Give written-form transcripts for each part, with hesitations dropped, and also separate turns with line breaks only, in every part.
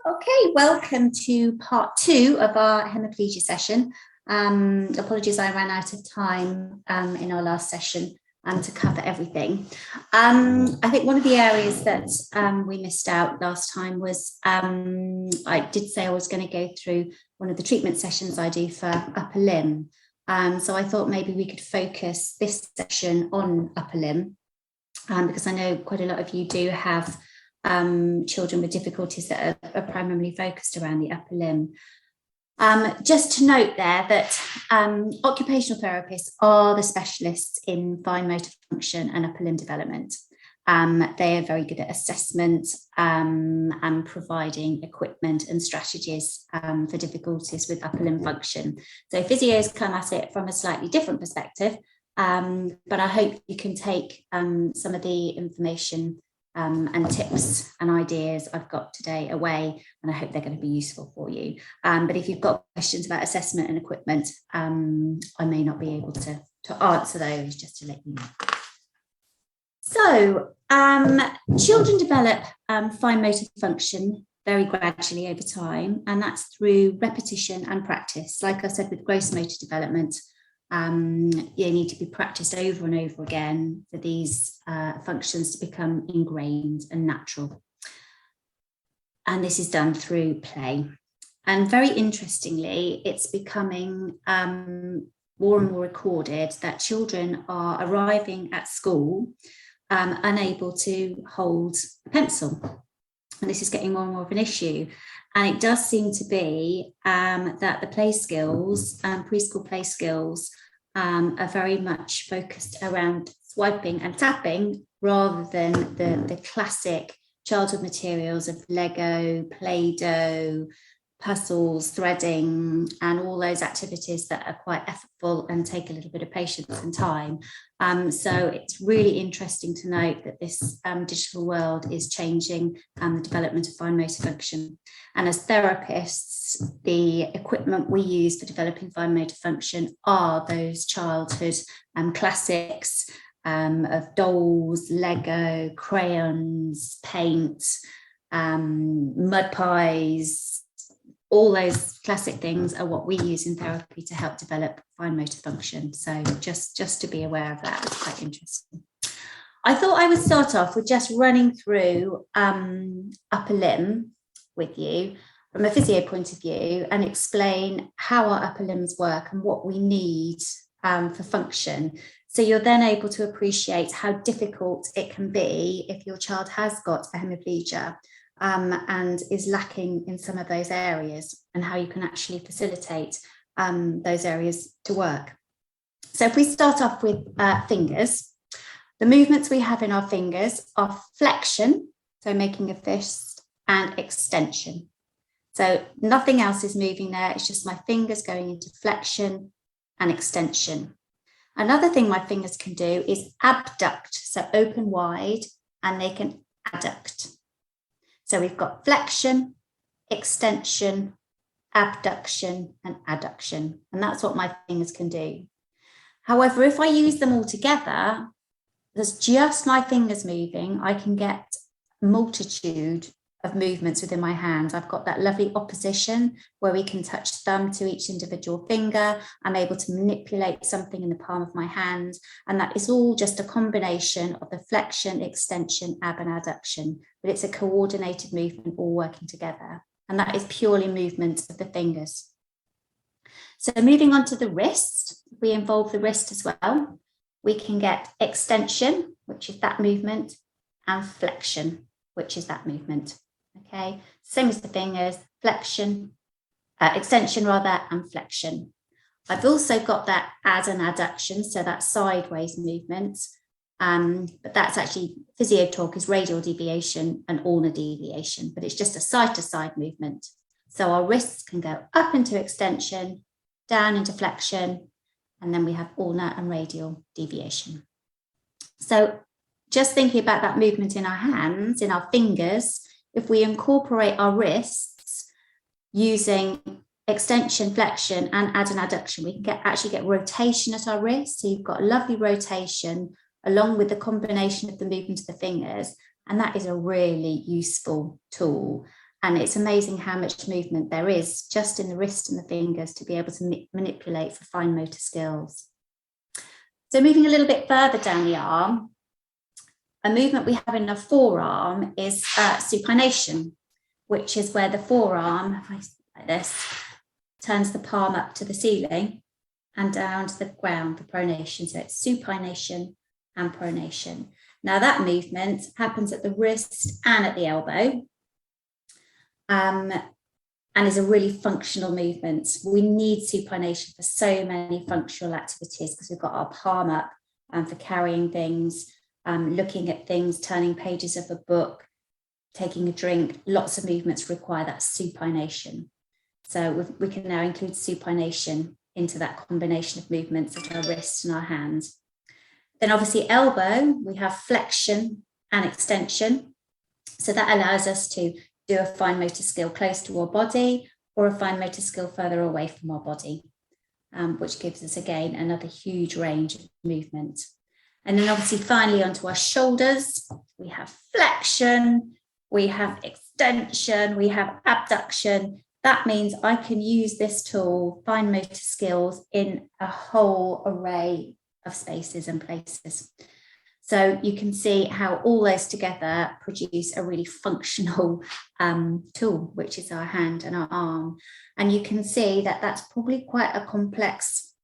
Okay, welcome to part 2 of our hemiplegia session. Apologies, I ran out of time in our last session to cover everything. I think one of the areas that we missed out last time was I did say I was going to go through one of the treatment sessions I do for upper limb. So I thought maybe we could focus this session on upper limb because I know quite a lot of you do have children with difficulties that are primarily focused around the upper limb. Just to note there that occupational therapists are the specialists in fine motor function and upper limb development. They are very good at assessment and providing equipment and strategies for difficulties with upper limb function. So physios come at it from a slightly different perspective, but I hope you can take some of the information and tips and ideas I've got today away, and I hope they're going to be useful for you. But if you've got questions about assessment and equipment, I may not be able to answer those, just to let you know. So children develop fine motor function very gradually over time, and that's through repetition and practice. Like I said, with gross motor development, you need to be practiced over and over again for these functions to become ingrained and natural. And this is done through play. And very interestingly, it's becoming more and more recorded that children are arriving at school unable to hold a pencil. And this is getting more and more of an issue. And it does seem to be that the play skills, preschool play skills, are very much focused around swiping and tapping rather than the classic childhood materials of Lego, Play-Doh, puzzles, threading, and all those activities that are quite effortful and take a little bit of patience and time. So it's really interesting to note that this digital world is changing the development of fine motor function. And as therapists, the equipment we use for developing fine motor function are those childhood classics of dolls, Lego, crayons, paint, mud pies. All those classic things are what we use in therapy to help develop fine motor function. So just to be aware of that, it's quite interesting. I thought I would start off with just running through upper limb with you from a physio point of view and explain how our upper limbs work and what we need for function. So you're then able to appreciate how difficult it can be if your child has got a hemiplegia and is lacking in some of those areas, and how you can actually facilitate those areas to work. So if we start off with fingers, the movements we have in our fingers are flexion, so making a fist, and extension. So nothing else is moving there, it's just my fingers going into flexion and extension. Another thing my fingers can do is abduct, so open wide, and they can adduct. So we've got flexion, extension, abduction, and adduction. And that's what my fingers can do. However, if I use them all together, there's just my fingers moving, I can get a multitude of movements within my hand. I've got that lovely opposition where we can touch thumb to each individual finger. I'm able to manipulate something in the palm of my hand. And that is all just a combination of the flexion, extension, ab and adduction. But it's a coordinated movement all working together. And that is purely movement of the fingers. So moving on to the wrist, if we involve the wrist as well, we can get extension, which is that movement, and flexion, which is that movement. Okay, same as the fingers, flexion, extension rather, and flexion. I've also got that add and adduction, so that sideways movement, but that's actually, physio talk is radial deviation and ulnar deviation, but it's just a side-to-side movement. So our wrists can go up into extension, down into flexion, and then we have ulnar and radial deviation. So just thinking about that movement in our hands, in our fingers, if we incorporate our wrists using extension, flexion, and add and adduction, we can actually get rotation at our wrist. So you've got lovely rotation along with the combination of the movement of the fingers, and that is a really useful tool. And it's amazing how much movement there is just in the wrist and the fingers to be able to manipulate for fine motor skills. So moving a little bit further down the arm, a movement we have in the forearm is supination, which is where the forearm, like this, turns the palm up to the ceiling and down to the ground for pronation. So it's supination and pronation. Now that movement happens at the wrist and at the elbow, and is a really functional movement. We need supination for so many functional activities because we've got our palm up for carrying things, looking at things, turning pages of a book, taking a drink. Lots of movements require that supination. So we can now include supination into that combination of movements at our wrist and our hands. Then obviously elbow, we have flexion and extension. So that allows us to do a fine motor skill close to our body or a fine motor skill further away from our body, which gives us, again, another huge range of movement. And then obviously finally onto our shoulders, we have flexion, we have extension, we have abduction. That means I can use this tool, fine motor skills, in a whole array of spaces and places. So you can see how all those together produce a really functional tool, which is our hand and our arm. And you can see that that's probably quite a complex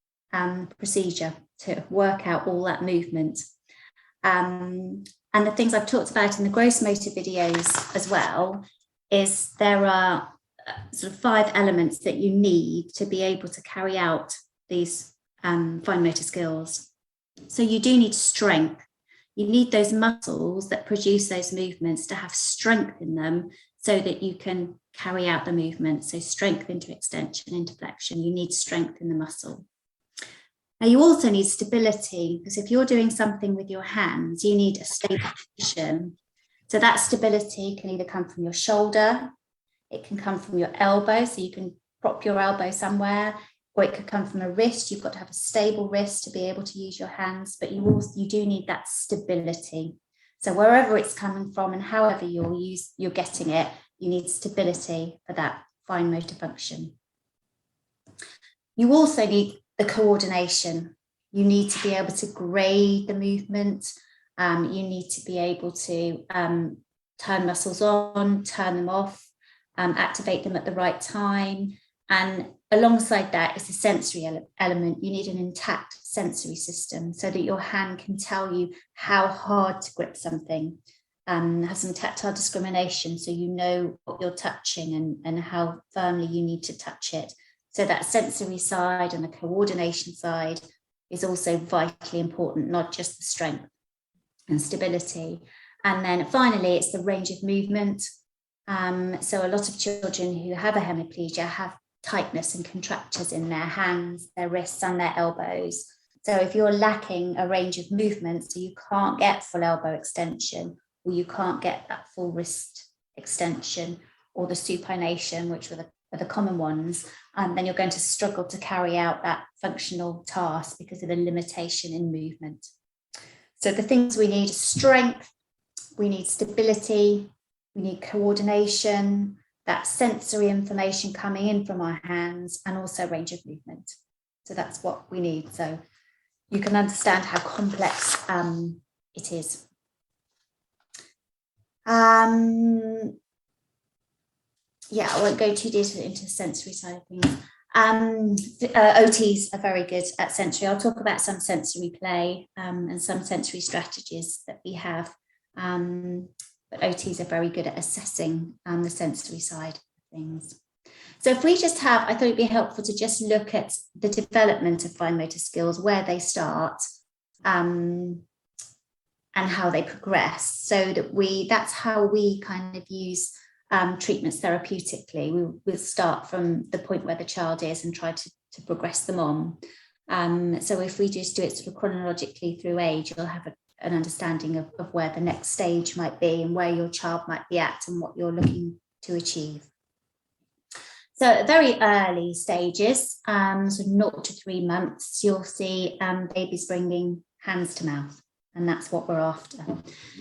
procedure to work out all that movement. And the things I've talked about in the gross motor videos as well is there are sort of 5 elements that you need to be able to carry out these fine motor skills. So you do need strength. You need those muscles that produce those movements to have strength in them so that you can carry out the movement. So strength into extension, into flexion, you need strength in the muscle. Now you also need stability, because if you're doing something with your hands, you need a stable position. So that stability can either come from your shoulder, it can come from your elbow, so you can prop your elbow somewhere, or it could come from a wrist. You've got to have a stable wrist to be able to use your hands, but you do need that stability. So wherever it's coming from and however you're getting it, you need stability for that fine motor function. You also need the coordination. You need to be able to grade the movement. You need to be able to turn muscles on, turn them off, activate them at the right time. And alongside that is the sensory element. You need an intact sensory system so that your hand can tell you how hard to grip something, have some tactile discrimination so you know what you're touching and how firmly you need to touch it. So that sensory side and the coordination side is also vitally important, not just the strength and stability. And then finally, it's the range of movement. So a lot of children who have a hemiplegia have tightness and contractures in their hands, their wrists and their elbows. So if you're lacking a range of movement, so you can't get full elbow extension, or you can't get that full wrist extension, or the supination, which are the common ones, then you're going to struggle to carry out that functional task because of the limitation in movement. So the things we need are strength, we need stability, we need coordination, that sensory information coming in from our hands, and also range of movement. So that's what we need. So you can understand how complex it is. Yeah, I won't go too deep into the sensory side of things. OTs are very good at sensory. I'll talk about some sensory play and some sensory strategies that we have. But OTs are very good at assessing the sensory side of things. So if we just have, I thought it'd be helpful to just look at the development of fine motor skills, where they start and how they progress, so that that's how we kind of use treatments therapeutically. We'll start from the point where the child is and try to progress them on. So if we just do it sort of chronologically through age, you'll have an understanding of where the next stage might be and where your child might be at and what you're looking to achieve. So at very early stages, so 0 to 3 months, you'll see babies bringing hands to mouth. And that's what we're after.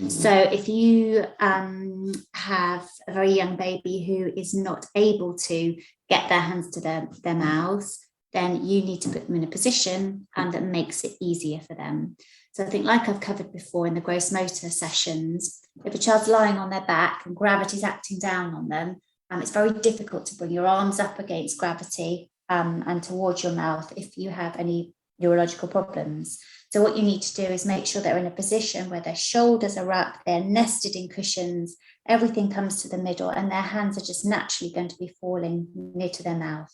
So if you have a very young baby who is not able to get their hands to their mouths, then you need to put them in a position that makes it easier for them. So I think, like I've covered before in the gross motor sessions, if a child's lying on their back and gravity's acting down on them, it's very difficult to bring your arms up against gravity and towards your mouth if you have any neurological problems. So what you need to do is make sure they're in a position where their shoulders are up, they're nested in cushions, everything comes to the middle, and their hands are just naturally going to be falling near to their mouth.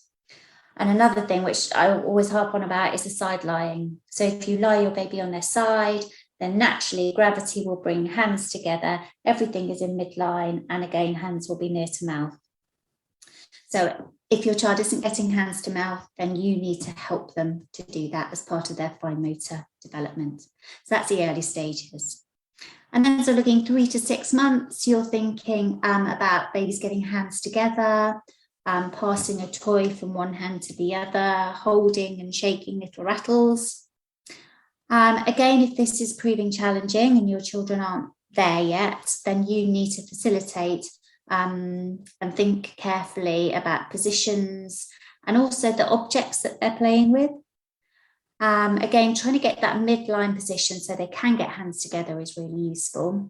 And another thing which I always harp on about is the side lying. So if you lie your baby on their side, then naturally gravity will bring hands together, everything is in midline, and again, hands will be near to mouth. So if your child isn't getting hands to mouth, then you need to help them to do that as part of their fine motor development. So that's the early stages. And then so looking 3 to 6 months, you're thinking about babies getting hands together, passing a toy from one hand to the other, holding and shaking little rattles. Again, if this is proving challenging and your children aren't there yet, then you need to facilitate and think carefully about positions and also the objects that they're playing with. Again, trying to get that midline position so they can get hands together is really useful.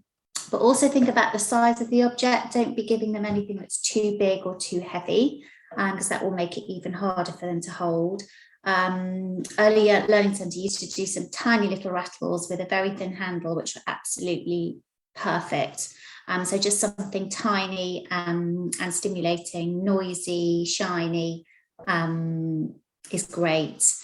But also think about the size of the object. Don't be giving them anything that's too big or too heavy, because that will make it even harder for them to hold. Early Learning Centre used to do some tiny little rattles with a very thin handle, which were absolutely perfect. So just something tiny and stimulating, noisy, shiny is great.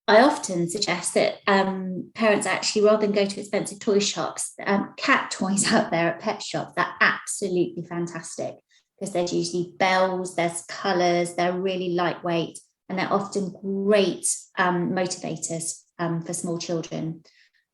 I often suggest that parents actually, rather than go to expensive toy shops, cat toys out there at pet shops, they're absolutely fantastic because there's usually bells, there's colours, they're really lightweight, and they're often great motivators for small children.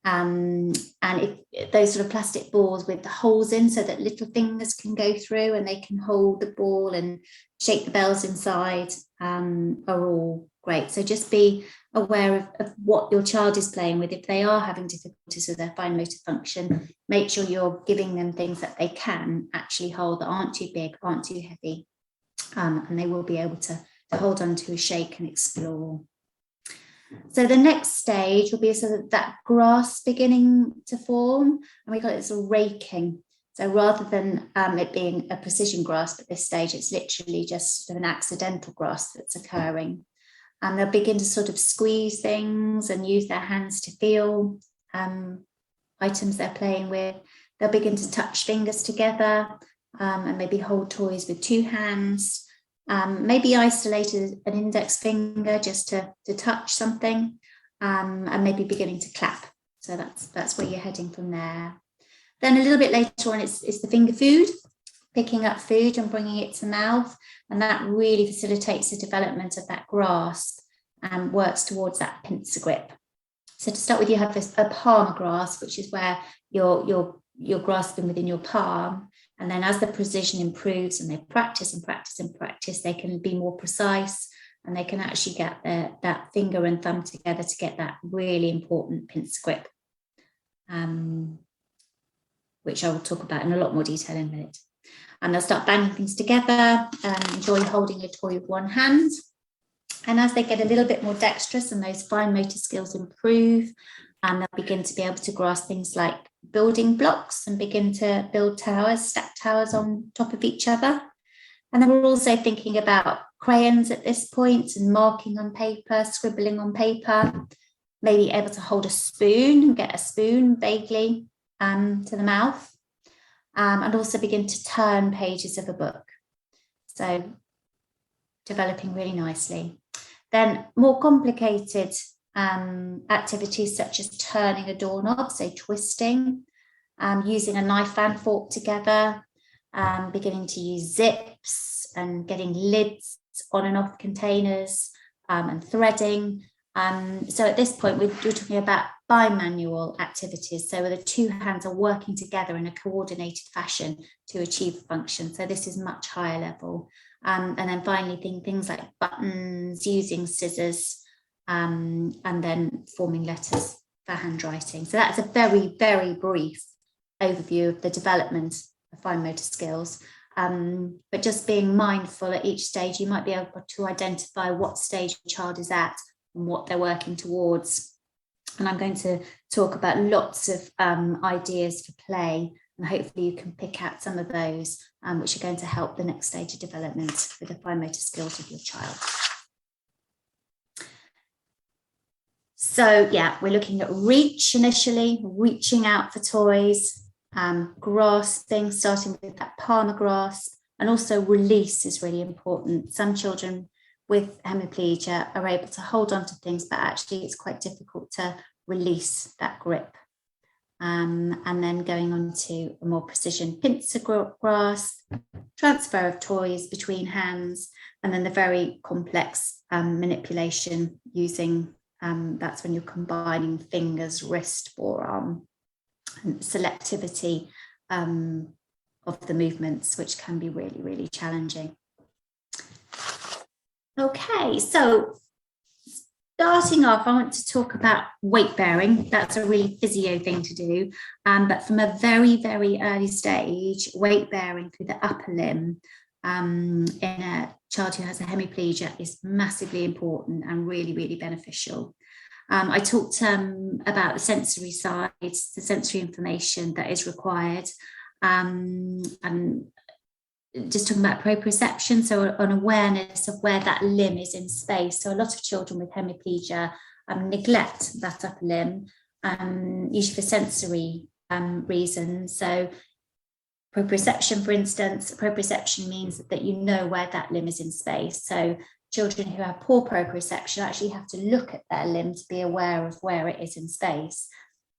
And if those sort of plastic balls with the holes in so that little fingers can go through and they can hold the ball and shake the bells inside are all great. So just be aware of what your child is playing with. If they are having difficulties with their fine motor function, make sure you're giving them things that they can actually hold that aren't too big, aren't too heavy, and they will be able to hold on to a shake and explore. So the next stage will be sort of that grass beginning to form, and we call it sort of raking. So rather than it being a precision grasp at this stage, it's literally just sort of an accidental grasp that's occurring. And they'll begin to sort of squeeze things and use their hands to feel items they're playing with. They'll begin to touch fingers together and maybe hold toys with 2 hands. Maybe isolate an index finger just to touch something, and maybe beginning to clap. So that's where you're heading from there. Then a little bit later on, it's the finger food, picking up food and bringing it to mouth, and that really facilitates the development of that grasp and works towards that pincer grip. So to start with, you have a palm grasp, which is where you're grasping within your palm. And then as the precision improves and they practice and practice and practice, they can be more precise and they can actually get that finger and thumb together to get that really important pincer grip, which I will talk about in a lot more detail in a minute. And they'll start banging things together, enjoy holding a toy with one hand. And as they get a little bit more dexterous and those fine motor skills improve, they'll begin to be able to grasp things like building blocks and begin to build towers, stack towers on top of each other. And then we're also thinking about crayons at this point and marking on paper, scribbling on paper, maybe able to hold a spoon and get a spoon vaguely to the mouth, and also begin to turn pages of a book. So developing really nicely. Then more complicated activities such as turning a doorknob, so twisting, using a knife and fork together, beginning to use zips and getting lids on and off containers, and threading. So at this point, we're talking about bimanual activities, so where the 2 hands are working together in a coordinated fashion to achieve function. So this is much higher level. And then finally, things like buttons, using scissors, and then forming letters for handwriting. So that's a very, very brief overview of the development of fine motor skills. But just being mindful at each stage, you might be able to identify what stage the child is at and what they're working towards. And I'm going to talk about lots of ideas for play, and hopefully you can pick out some of those which are going to help the next stage of development with the fine motor skills of your child. So yeah, we're looking at reach initially, reaching out for toys, grasping, starting with that palmar grasp, and also release is really important. Some children with hemiplegia are able to hold on to things, but actually it's quite difficult to release that grip. And then going on to a more precision pincer grasp, transfer of toys between hands, and then the very complex manipulation using, that's when you're combining fingers, wrist, forearm, and selectivity of the movements, which can be really, really challenging. Okay, so starting off, I want to talk about weight bearing. That's a really physio thing to do, but from a very, very early stage, weight bearing through the upper limb in a child who has a hemiplegia is massively important and really, really beneficial. I talked about the sensory side, the sensory information that is required, and just talking about proprioception, so an awareness of where that limb is in space. So a lot of children with hemiplegia neglect that upper limb, usually for sensory reasons. So proprioception, for instance, proprioception means that you know where that limb is in space. So children who have poor proprioception actually have to look at their limb to be aware of where it is in space.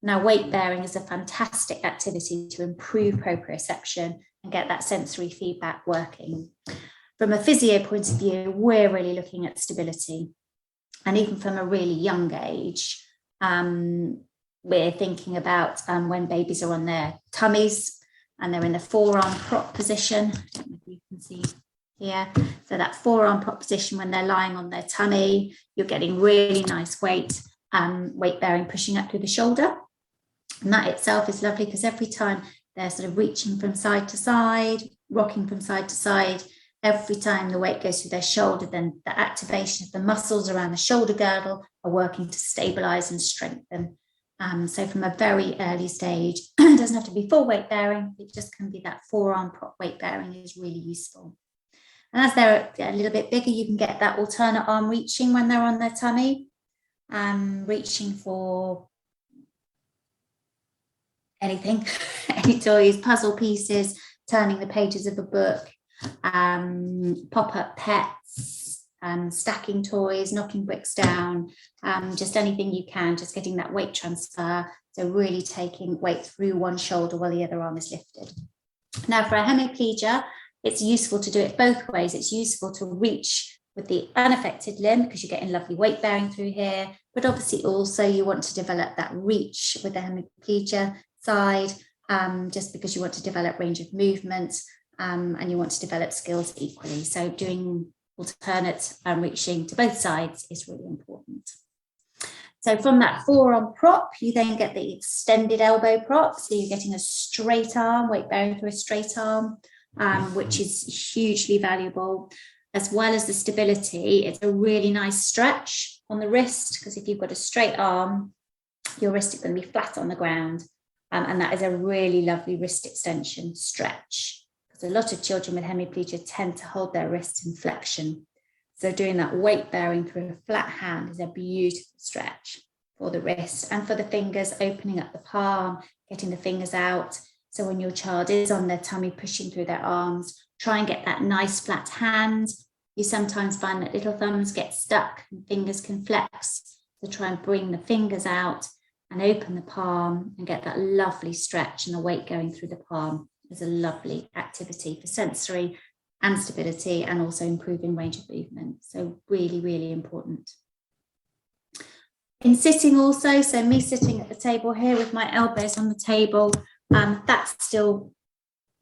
Now, weight bearing is a fantastic activity to improve proprioception and get that sensory feedback working. From a physio point of view, we're really looking at stability. And even from a really young age, we're thinking about when babies are on their tummies and they're in the forearm prop position. I don't know if you can see here. So that forearm prop position when they're lying on their tummy, you're getting really nice weight bearing pushing up through the shoulder. And that itself is lovely because every time they're sort of reaching from side to side, rocking from side to side, every time the weight goes through their shoulder, then the activation of the muscles around the shoulder girdle are working to stabilize and strengthen. So from a very early stage, it doesn't have to be full weight bearing, it just can be that forearm prop weight bearing is really useful. And as they're a little bit bigger, you can get that alternate arm reaching when they're on their tummy, reaching for anything, any toys, puzzle pieces, turning the pages of a book, pop-up pets, stacking toys, knocking bricks down, just anything you can, just getting that weight transfer. So really taking weight through one shoulder while the other arm is lifted. Now for a hemiplegia, it's useful to do it both ways. It's useful to reach with the unaffected limb because you're getting lovely weight bearing through here, but obviously also you want to develop that reach with the hemiplegia side, just because you want to develop range of movement and you want to develop skills equally. So doing alternate reaching to both sides is really important. So from that forearm prop, you then get the extended elbow prop. So you're getting a straight arm, weight bearing through a straight arm, which is hugely valuable, as well as the stability. It's a really nice stretch on the wrist, because if you've got a straight arm, your wrist is going to be flat on the ground. And that is a really lovely wrist extension stretch, because a lot of children with hemiplegia tend to hold their wrists in flexion. So doing that weight bearing through a flat hand is a beautiful stretch for the wrist and for the fingers, opening up the palm, getting the fingers out. So when your child is on their tummy, pushing through their arms, try and get that nice flat hand. You sometimes find that little thumbs get stuck and fingers can flex. So try and bring the fingers out and open the palm and get that lovely stretch and the weight going through the palm. Is a lovely activity for sensory and stability, and also improving range of movement. So really, really important. In sitting also, so me sitting at the table here with my elbows on the table, that's still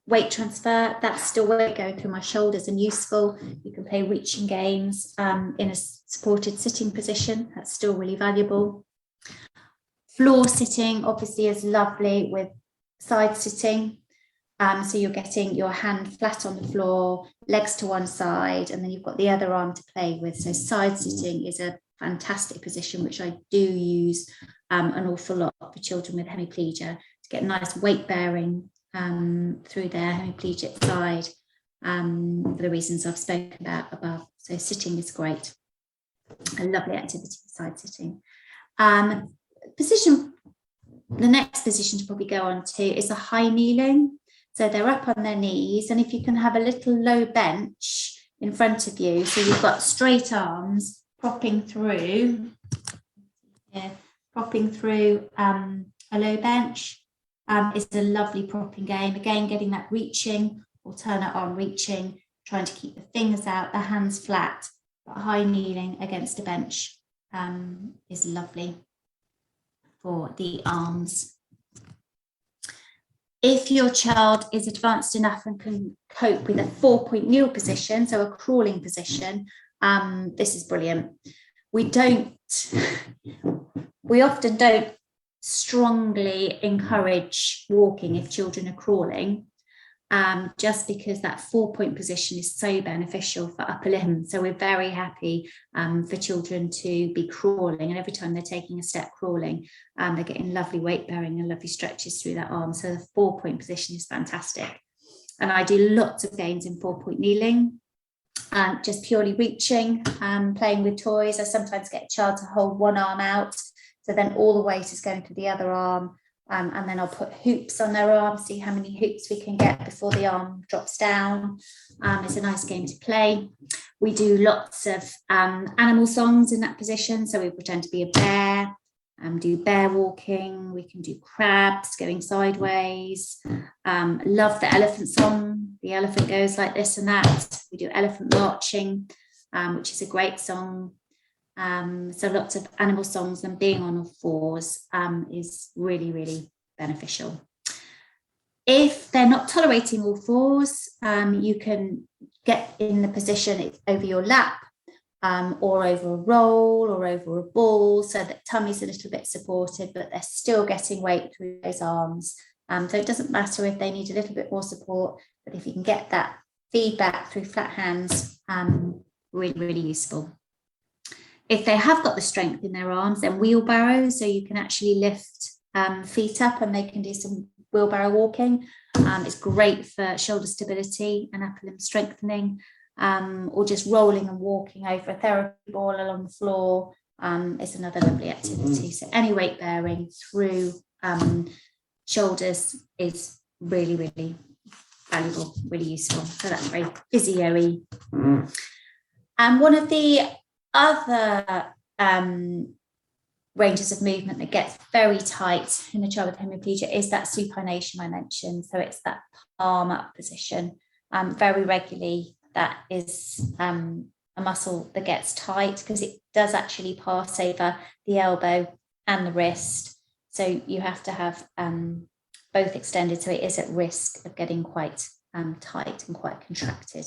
weight transfer, that's still weight going through my shoulders and useful. You can play reaching games in a supported sitting position, that's still really valuable. Floor sitting obviously is lovely with side sitting. So you're getting your hand flat on the floor, legs to one side, and then you've got the other arm to play with. So side sitting is a fantastic position, which I do use an awful lot for children with hemiplegia to get nice weight bearing through their hemiplegic side for the reasons I've spoken about above. So sitting is great. A lovely activity, side sitting. Position, the next position to probably go on to is a high kneeling. So they're up on their knees, and if you can have a little low bench in front of you, so you've got straight arms propping through, a low bench, is a lovely propping game. Again, getting that reaching, alternate arm reaching, trying to keep the fingers out, the hands flat, but high kneeling against a bench is lovely for the arms. If your child is advanced enough and can cope with a 4-point kneel position, so a crawling position, this is brilliant. We often don't strongly encourage walking if children are crawling, just because that 4-point position is so beneficial for upper limbs. So we're very happy for children to be crawling, and every time they're taking a step crawling, they're getting lovely weight bearing and lovely stretches through that arm. So the 4-point position is fantastic. And I do lots of games in 4-point kneeling, just purely reaching, playing with toys. I sometimes get a child to hold one arm out, so then all the weight is going to the other arm. And then I'll put hoops on their arm, see how many hoops we can get before the arm drops down. It's a nice game to play. We do lots of animal songs in that position. So we pretend to be a bear, do bear walking. We can do crabs going sideways. Love the elephant song. The elephant goes like this and that. We do elephant marching, which is a great song. So lots of animal songs, and being on all fours is really, really beneficial. If they're not tolerating all fours, you can get in the position over your lap, or over a roll or over a ball, so that tummy's a little bit supported, but they're still getting weight through those arms. So it doesn't matter if they need a little bit more support, but if you can get that feedback through flat hands, really, really useful. If they have got the strength in their arms, then wheelbarrows, so you can actually lift feet up and they can do some wheelbarrow walking. It's great for shoulder stability and upper limb strengthening, or just rolling and walking over a therapy ball along the floor is another lovely activity. So any weight bearing through shoulders is really, really valuable, really useful. So that's very physio-y. And one of the other ranges of movement that gets very tight in a child with hemiplegia is that supination I mentioned. So it's that palm up position. Very regularly, that is a muscle that gets tight because it does actually pass over the elbow and the wrist. So you have to have both extended. So it is at risk of getting quite tight and quite contracted.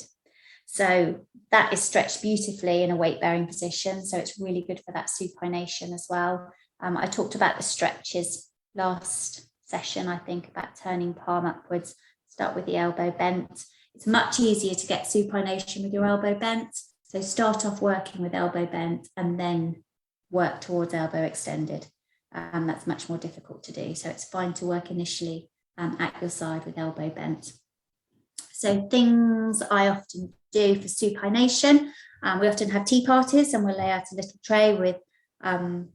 So that is stretched beautifully in a weight-bearing position. So it's really good for that supination as well. I talked about the stretches last session, I think, about turning palm upwards. Start with the elbow bent. It's much easier to get supination with your elbow bent. So start off working with elbow bent and then work towards elbow extended. That's much more difficult to do. So it's fine to work initially at your side with elbow bent. So things I often do for supination, we often have tea parties and we'll lay out a little tray with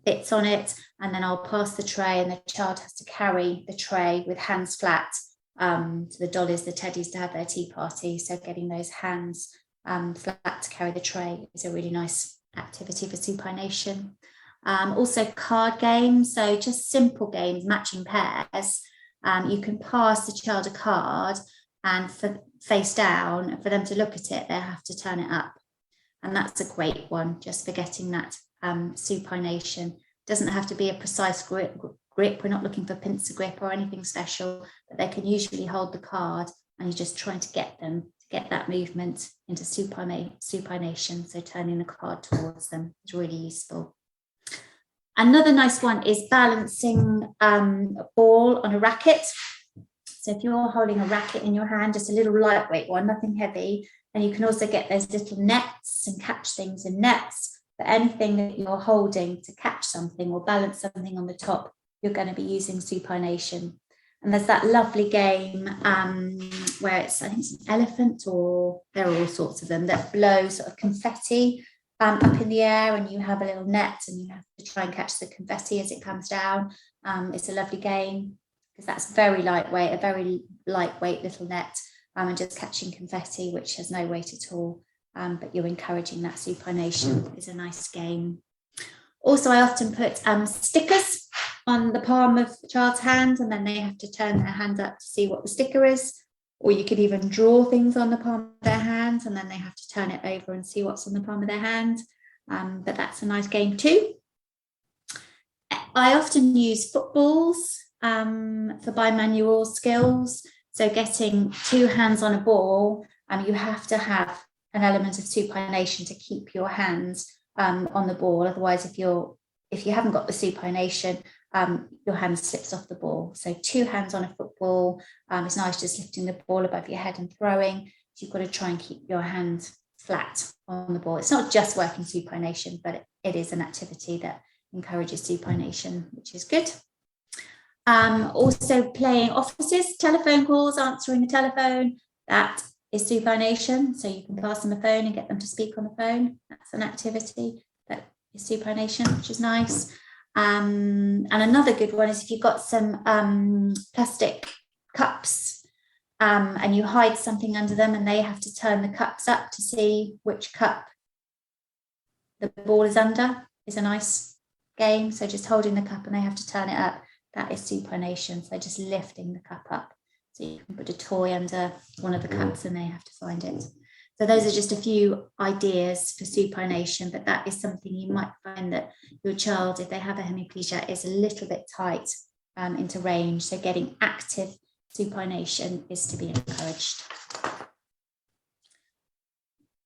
bits on it, and then I'll pass the tray and the child has to carry the tray with hands flat to the dollies, the teddies, to have their tea party. So getting those hands flat to carry the tray is a really nice activity for supination. Also card games, so just simple games, matching pairs. You can pass the child a card, and for face down, and for them to look at it, they have to turn it up. And that's a great one, just for getting that supination. Doesn't have to be a precise grip. We're not looking for pincer grip or anything special, but they can usually hold the card, and you're just trying to get them to get that movement into supination. So turning the card towards them is really useful. Another nice one is balancing a ball on a racket. So if you're holding a racket in your hand, just a little lightweight one, nothing heavy, and you can also get those little nets and catch things in nets. But anything that you're holding to catch something or balance something on the top, you're going to be using supination. And there's that lovely game where I think it's an elephant, or there are all sorts of them that blow sort of confetti up in the air, and you have a little net and you have to try and catch the confetti as it comes down. It's a lovely game because that's very lightweight, a very lightweight little net, and just catching confetti, which has no weight at all. But you're encouraging that supination. Is a nice game. Also, I often put stickers on the palm of the child's hand, and then they have to turn their hand up to see what the sticker is. Or you could even draw things on the palm of their hand, and then they have to turn it over and see what's on the palm of their hand. But that's a nice game too. I often use footballs for bimanual skills. So getting 2 hands on a ball, you have to have an element of supination to keep your hands on the ball. Otherwise, if you haven't got the supination, your hand slips off the ball. So 2 hands on a football. It's nice just lifting the ball above your head and throwing. So you've got to try and keep your hand flat on the ball. It's not just working supination, but it is an activity that encourages supination, which is good. Also playing offices, telephone calls, answering the telephone, that is supination. So you can pass them a phone and get them to speak on the phone. That's an activity that is supination, which is nice. And another good one is if you've got some plastic cups and you hide something under them and they have to turn the cups up to see which cup the ball is under, is a nice game. So just holding the cup and they have to turn it up, that is supination. So just lifting the cup up. So you can put a toy under one of the cups and they have to find it. So those are just a few ideas for supination, but that is something you might find that your child, if they have a hemiplegia, is a little bit tight into range. So getting active supination is to be encouraged.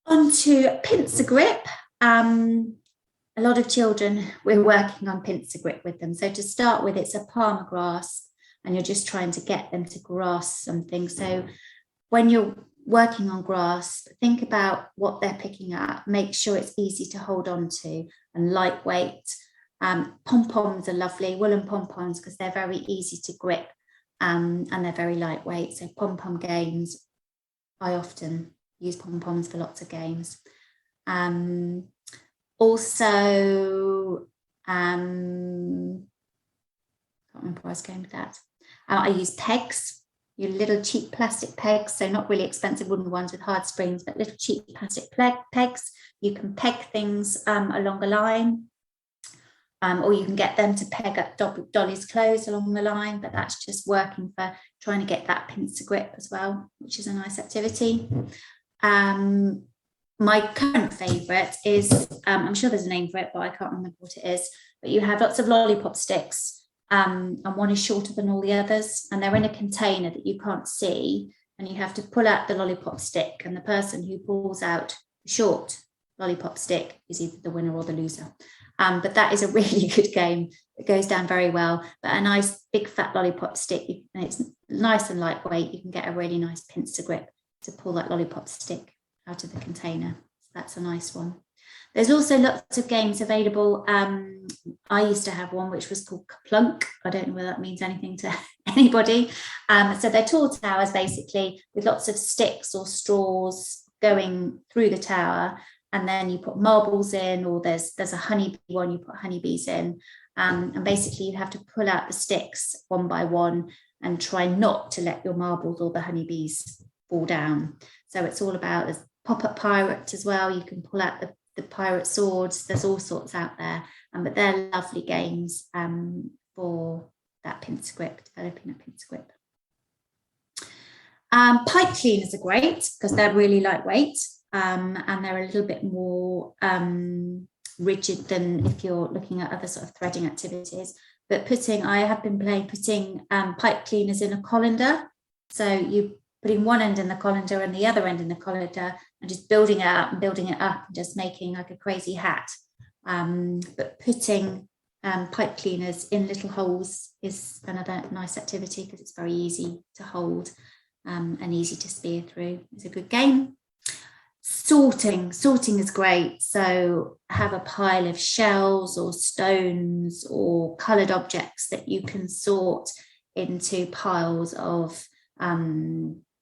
On to pincer grip. A lot of children, we're working on pincer grip with them. So to start with, it's a palm grasp, and you're just trying to get them to grasp something. So when you're working on grasp, think about what they're picking up, make sure it's easy to hold on to and lightweight. Pom-poms are lovely, woolen pom-poms, because they're very easy to grip and they're very lightweight. So pom-pom games, I often use pom-poms for lots of games. Also, can't remember where I was going with that. I use pegs, your little cheap plastic pegs, so not really expensive wooden ones with hard springs, but little cheap plastic pegs. You can peg things along a line, or you can get them to peg up Dolly's clothes along the line, but that's just working for trying to get that pincer grip as well, which is a nice activity. My current favourite is, I'm sure there's a name for it, but I can't remember what it is, but you have lots of lollipop sticks. And one is shorter than all the others, and they're in a container that you can't see, and you have to pull out the lollipop stick, and the person who pulls out the short lollipop stick is either the winner or the loser. But that is a really good game. It goes down very well, but a nice big fat lollipop stick, and it's nice and lightweight. You can get a really nice pincer grip to pull that lollipop stick out of the container. So that's a nice one. There's also lots of games available. I used to have one which was called plunk. I don't know whether that means anything to anybody. So they're tall towers basically with lots of sticks or straws going through the tower, and then you put marbles in, or there's a honeybee one, you put honeybees in, and basically you have to pull out the sticks one by one and try not to let your marbles or the honeybees fall down. So it's all about, there's pop-up pirate as well. You can pull out the pirate swords. There's all sorts out there, but they're lovely games for that pincer grip, developing that pincer grip. Pipe cleaners are great because they're really lightweight and they're a little bit more rigid than if you're looking at other sort of threading activities. But I have been putting pipe cleaners in a colander. So you putting one end in the colander and the other end in the colander, and just building it up and building it up and just making like a crazy hat. But putting Pipe cleaners in little holes is another nice activity because it's very easy to hold and easy to spear through. It's a good game. Sorting is great. So have a pile of shells or stones or coloured objects that you can sort into piles of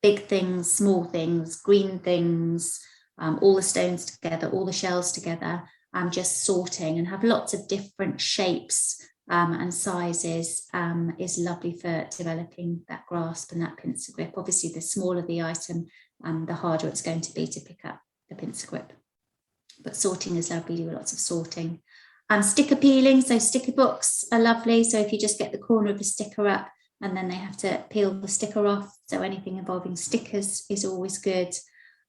big things, small things, green things, all the stones together, all the shells together, just sorting, and have lots of different shapes and sizes is lovely for developing that grasp and that pincer grip. Obviously, the smaller the item, the harder it's going to be to pick up the pincer grip. But sorting is lovely, do lots of sorting. Sticker peeling, so sticker books are lovely. So if you just get the corner of the sticker up and then they have to peel the sticker off, so anything involving stickers is always good.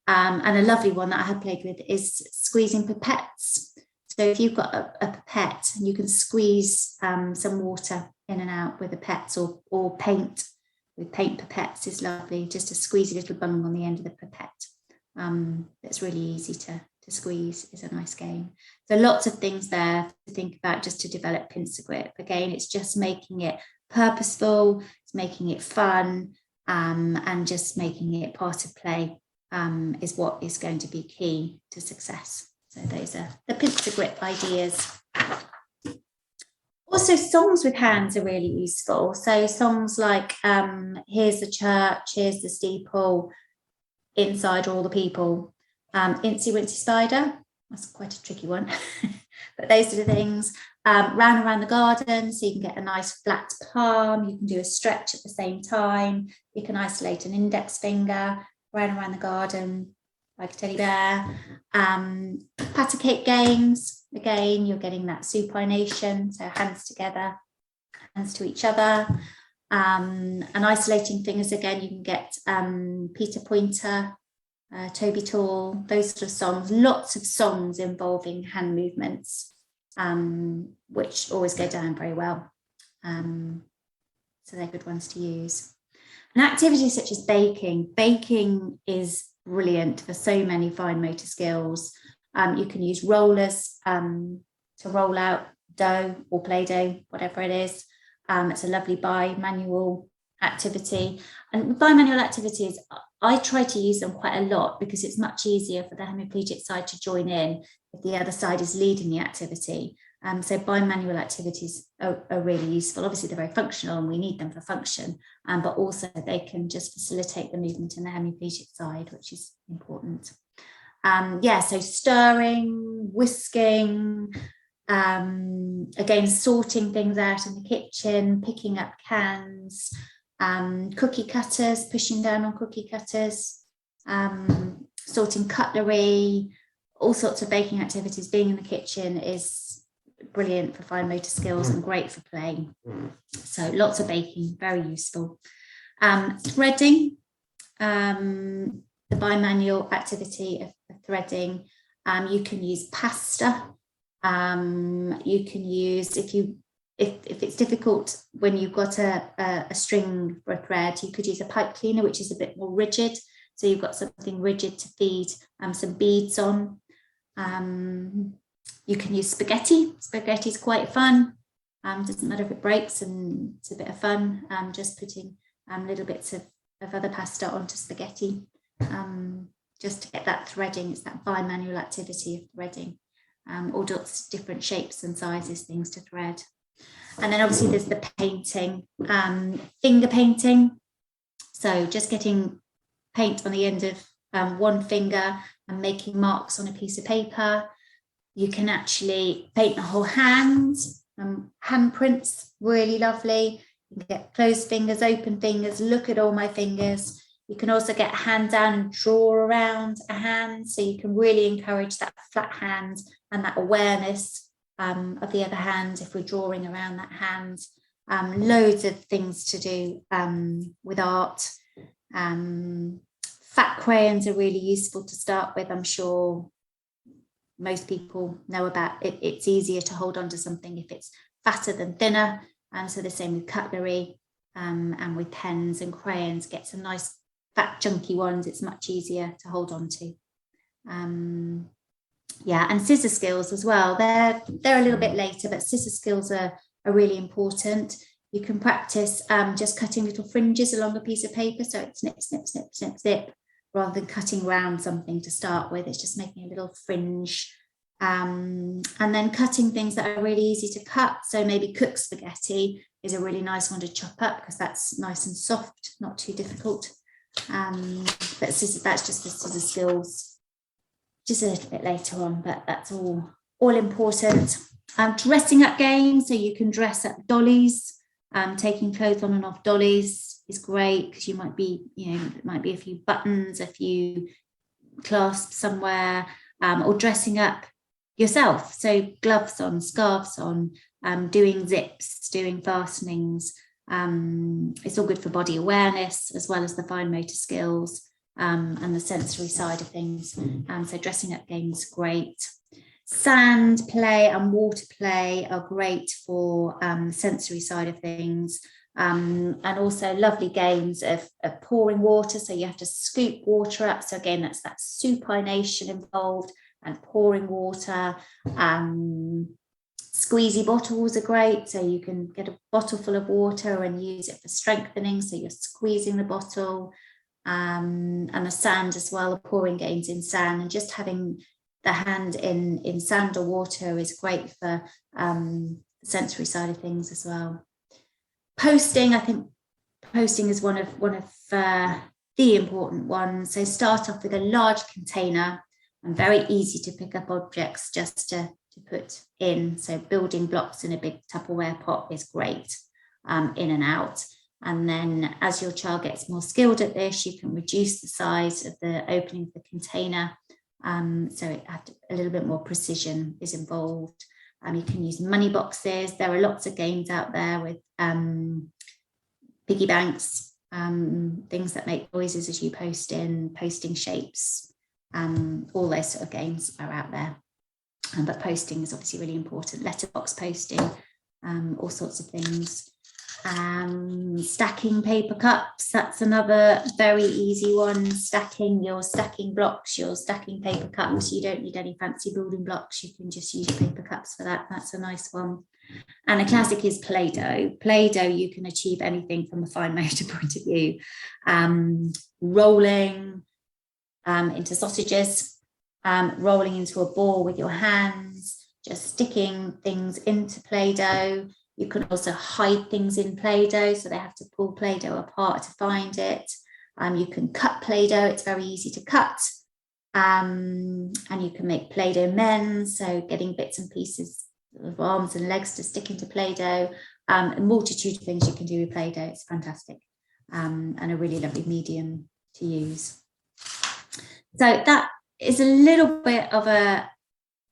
And a lovely one that I have played with is squeezing pipettes. So if you've got a pipette, you can squeeze some water in and out with the pipette, or paint with paint pipettes is lovely, just to squeeze a little bung on the end of the pipette. That's really easy to squeeze, is a nice game. So lots of things there to think about just to develop pincer grip. Again, it's just making it purposeful, it's making it fun, and just making it part of play is what is going to be key to success. So those are the pincer grip ideas. Also, songs with hands are really useful. So songs like here's the church, here's the steeple, inside all the people, Incy Wincy Spider, that's quite a tricky one, but those are the things. Round around the garden, so you can get a nice flat palm, you can do a stretch at the same time, you can isolate an index finger, round around the garden, like a teddy bear. Patter cake games, again, you're getting that supination, so hands together, hands to each other. And isolating fingers, again, you can get Peter Pointer, Toby Tall, those sort of songs, lots of songs involving hand movements, which always go down very well. So they're good ones to use. And activities such as baking. Baking is brilliant for so many fine motor skills. You can use rollers to roll out dough or Play-Doh, whatever it is. It's a lovely bimanual activity. And with bimanual activities, I try to use them quite a lot because it's much easier for the hemiplegic side to join in if the other side is leading the activity. So bimanual activities are really useful. Obviously, they're very functional and we need them for function, but also they can just facilitate the movement in the hemiplegic side, which is important. So stirring, whisking, again, sorting things out in the kitchen, picking up cans, cookie cutters, pushing down on cookie cutters, sorting cutlery, all sorts of baking activities. Being in the kitchen is brilliant for fine motor skills and great for play. So lots of baking, very useful. Threading, the bimanual activity of threading. You can use pasta. You can use, if it's difficult when you've got a string for a thread, you could use a pipe cleaner, which is a bit more rigid. So you've got something rigid to feed some beads on. You can use spaghetti. Spaghetti is quite fun. Doesn't matter if it breaks, and it's a bit of fun. Just putting little bits of other pasta onto spaghetti, just to get that threading. It's that bimanual activity of threading. All different shapes and sizes, things to thread. And then obviously there's the painting, finger painting. So just getting paint on the end of one finger and making marks on a piece of paper. You can actually paint the whole hand, handprints, really lovely. You can get closed fingers, open fingers, look at all my fingers. You can also get a hand down and draw around a hand. So you can really encourage that flat hand and that awareness of the other hand if we're drawing around that hand. Loads of things to do with art. Fat crayons are really useful to start with. I'm sure most people know about it. It's easier to hold on to something if it's fatter than thinner. So the same with cutlery and with pens and crayons. Get some nice fat chunky ones. It's much easier to hold on to. Yeah, and scissor skills as well. They're a little bit later, but scissor skills are really important. You can practice just cutting little fringes along a piece of paper. So it's snip, snip, snip, snip, snip, rather than cutting around something to start with. It's just making a little fringe. And then cutting things that are really easy to cut. So maybe cooked spaghetti is a really nice one to chop up because that's nice and soft, not too difficult. But that's just the scissor skills, just a little bit later on, but that's all important. Dressing up games, so you can dress up dollies. Taking clothes on and off dollies is great because you might be, it might be a few buttons, a few clasps somewhere, or dressing up yourself. So gloves on, scarves on, doing zips, doing fastenings. It's all good for body awareness as well as the fine motor skills and the sensory side of things. So dressing up games, great. Sand play and water play are great for sensory side of things, and also lovely games of pouring water. So you have to scoop water up. So again, that's that supination involved, and pouring water. Squeezy bottles are great. So you can get a bottle full of water and use it for strengthening. So you're squeezing the bottle, and the sand as well, pouring games in sand, and just having the hand in sand or water is great for the sensory side of things as well. Posting, I think posting is one of the important ones. So start off with a large container and very easy to pick up objects just to put in. So building blocks in a big Tupperware pot is great, in and out. And then as your child gets more skilled at this, you can reduce the size of the opening of the container. So a little bit more precision is involved. You can use money boxes. There are lots of games out there with piggy banks, things that make noises as you post in, posting shapes, all those sort of games are out there. But posting is obviously really important. Letterbox posting, all sorts of things. Stacking paper cups, that's another very easy one. Stacking blocks, you're stacking paper cups. You don't need any fancy building blocks, you can just use paper cups for that. That's a nice one. And a classic is Play-Doh. Play-Doh, you can achieve anything from a fine motor point of view. Rolling into sausages, rolling into a ball with your hands, just sticking things into Play-Doh. You can also hide things in Play-Doh, so they have to pull Play-Doh apart to find it. You can cut Play-Doh, it's very easy to cut. And you can make Play-Doh men, so getting bits and pieces of arms and legs to stick into Play-Doh. A multitude of things you can do with Play-Doh, it's fantastic. And a really lovely medium to use. So that is a little bit of a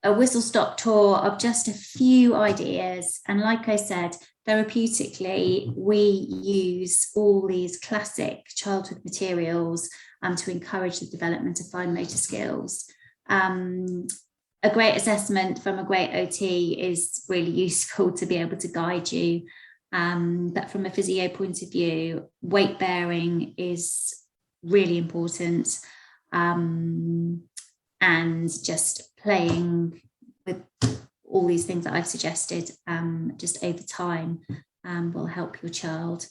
whistle-stop tour of just a few ideas. And like I said, therapeutically, we use all these classic childhood materials to encourage the development of fine motor skills. A great assessment from a great OT is really useful to be able to guide you. But from a physio point of view, weight bearing is really important. And just playing with all these things that I've suggested just over time will help your child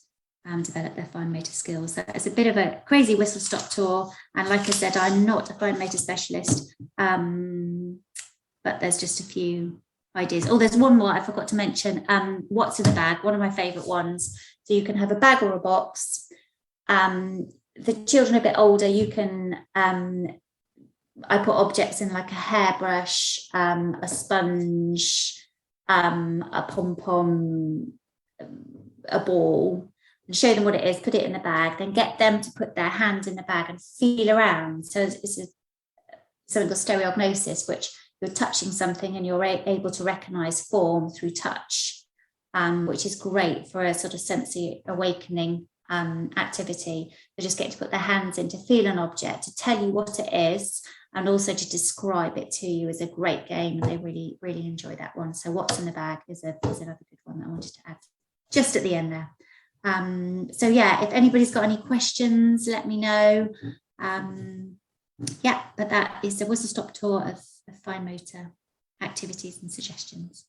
develop their fine motor skills. So it's a bit of a crazy whistle-stop tour. And like I said, I'm not a fine motor specialist, but there's just a few ideas. Oh, there's one more I forgot to mention. What's in the bag? One of my favourite ones. So you can have a bag or a box. The children a bit older, you can... I put objects in like a hairbrush, a sponge, a pom-pom, a ball, and show them what it is, put it in the bag, then get them to put their hands in the bag and feel around. So it's something called stereognosis, which you're touching something and you're able to recognize form through touch, which is great for a sort of sensory awakening activity. They just get to put their hands in to feel an object, to tell you what it is, and also to describe it to you is a great game. And they really, really enjoy that one. So what's in the bag is another good one that I wanted to add just at the end there. So yeah, if anybody's got any questions, let me know. Yeah, but that is a whistle-stop tour of fine motor activities and suggestions.